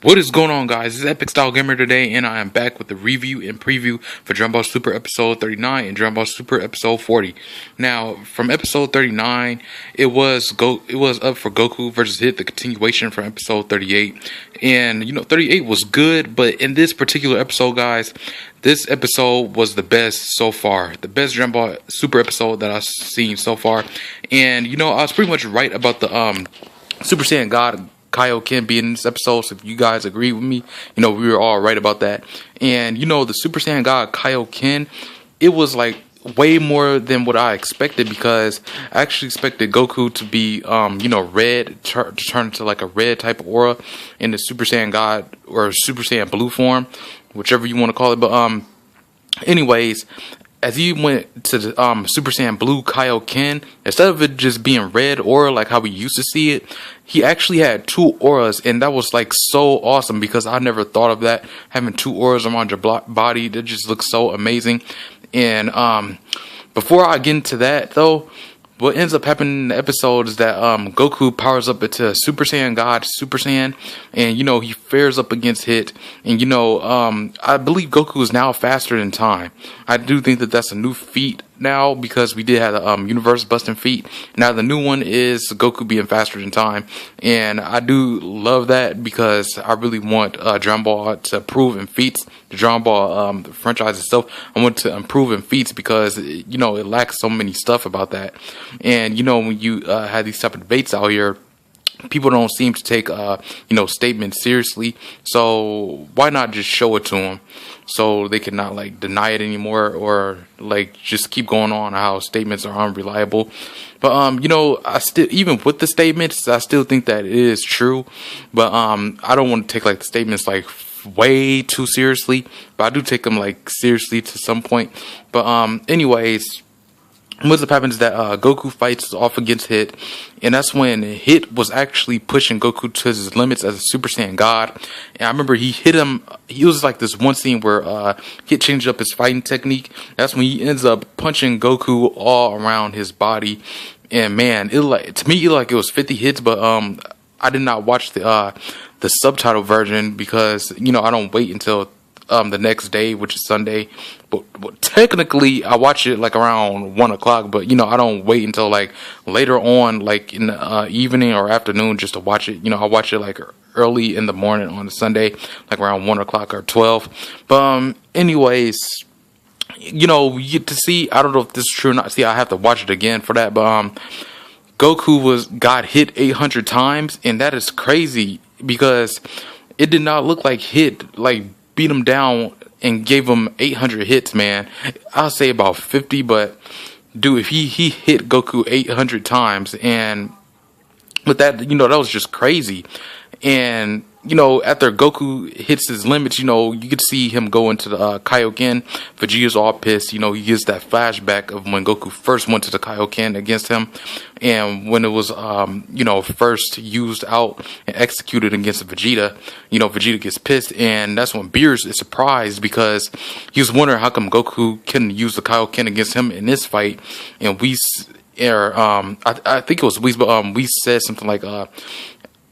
What is going on, guys? This is Epic Style Gamer today, and I am back with the review and preview for Dragon Ball Super Episode 39 and Dragon Ball Super Episode 40. Now, from Episode 39, it was up for Goku versus Hit, the continuation from Episode 38. And 38 was good, but in this particular episode, guys, this episode was the best so far. The best Dragon Ball Super episode that I've seen so far. And I was pretty much right about the Super Saiyan God Kaioken being in this episode. So if you guys agree with me, we were all right about that. And the Super Saiyan God Kaioken, it was like way more than what I expected, because I actually expected Goku to be red, to turn into like a red type of aura in the Super Saiyan God or Super Saiyan Blue form, whichever you want to call it. But anyways, as he went to the Super Saiyan Blue Kaioken, instead of it just being red aura like how we used to see it, he actually had two auras, and that was like so awesome, because I never thought of that, having two auras around your body. That just looks so amazing. And before I get into that though, what ends up happening in the episode is that Goku powers up into Super Saiyan God, Super Saiyan, and he fares up against Hit. And I believe Goku is now faster than time. I do think that that's a new feat now, because we did have the universe busting feat. Now the new one is Goku being faster than time, and I do love that, because I really want Dragon Ball to improve in feats. The Dragon Ball the franchise itself, I want to improve in feats, because it lacks so many stuff about that. And when you have these type of debates out here, people don't seem to take statements seriously. So why not just show it to them, so they can not like deny it anymore, or like just keep going on how statements are unreliable. But I still, even with the statements, I still think that it is true. But I don't want to take like the statements like way too seriously, but I do take them like seriously to some point. But anyways, what's up happens is that Goku fights off against Hit, and that's when Hit was actually pushing Goku to his limits as a Super Saiyan God. And I remember he hit him. He was like this one scene where Hit changed up his fighting technique. That's when he ends up punching Goku all around his body. And man, to me it like it was 50 hits, but I did not watch the subtitle version, because I don't wait until the next day, which is Sunday. But technically I watch it like around 1 o'clock, but I don't wait until like later on, like in the evening or afternoon, just to watch it. I watch it like early in the morning on a Sunday, like around 1 o'clock or 12. But anyways, you get to see, I don't know if this is true or not. See, I have to watch it again for that. But Goku got hit 800 times, and that is crazy, because it did not look like Hit like beat him down and gave him 800 hits, man. I'll say about 50, but dude, if he hit Goku 800 times, and with that, that was just crazy. And after Goku hits his limits, you get to see him go into the Kaioken. Vegeta's all pissed. He gets that flashback of when Goku first went to the Kaioken against him, and when it was first used out and executed against Vegeta. Vegeta gets pissed, and that's when Beerus is surprised, because he was wondering how come Goku couldn't use the Kaioken against him in this fight. And I think it was Whis, but we said something like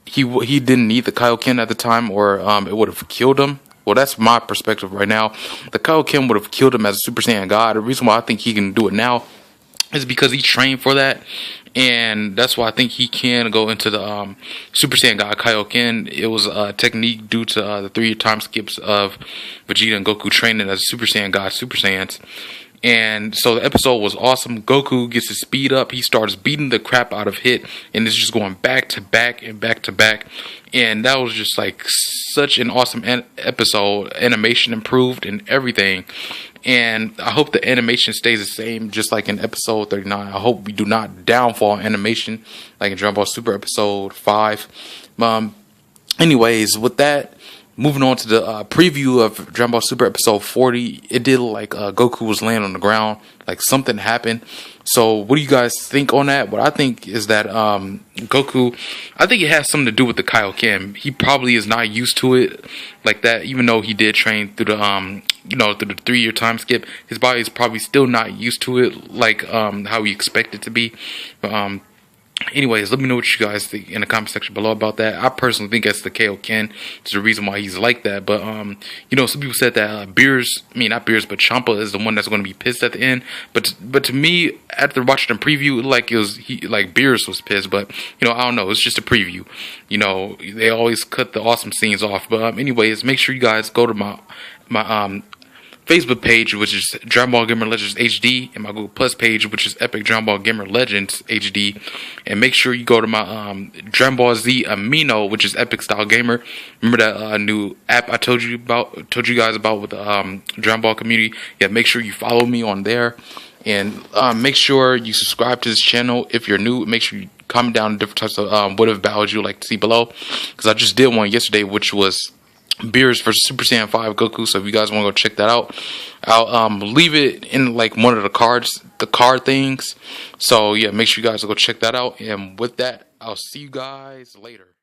he didn't need the Kaioken at the time, or it would have killed him. Well, that's my perspective right now. The Kaioken would have killed him as a Super Saiyan God. The reason why I think he can do it now is because he trained for that, and that's why I think he can go into the Super Saiyan God Kaioken. It was a technique due to the 3 time skips of Vegeta and Goku training as Super Saiyan God Super Saiyans. And so the episode was awesome. Goku gets his speed up. He starts beating the crap out of Hit, and it's just going back to back and back to back. And that was just like such an awesome episode. Animation improved and everything. And I hope the animation stays the same, just like in episode 39. I hope we do not downfall animation like in Dragon Ball Super episode 5. Anyways, with that, moving on to the preview of Dragon Ball Super episode 40, it did look like Goku was laying on the ground, like something happened. So what do you guys think on that? What I think is that Goku, I think it has something to do with the Kaioken. He probably is not used to it like that, even though he did train through the through the 3-year time skip. His body is probably still not used to it like how he expected it to be. But Anyways, let me know what you guys think in the comment section below about that. I personally think that's the KO Ken. It's the reason why he's like that. But you know, some people said that not Beers, but Champa is the one that's going to be pissed at the end. But to me, after watching the preview, like Beers was pissed. But you know, I don't know. It's just a preview. You know, they always cut the awesome scenes off. But anyways, make sure you guys go to my Facebook page, which is Dragon Ball Gamer Legends HD, and my Google Plus page, which is Epic Dragon Ball Gamer Legends HD. And make sure you go to my Dragon Ball Z Amino, which is Epic Style Gamer. Remember that new app I told you guys about with the Dragon Ball community? Yeah, make sure you follow me on there, and make sure you subscribe to this channel if you're new. Make sure you comment down different types of what if battles you like to see below, because I just did one yesterday, which was Beers versus Super Saiyan 5 Goku. So if you guys want to go check that out, I'll leave it in like one of the card things. So yeah, make sure you guys go check that out. And with that, I'll see you guys later.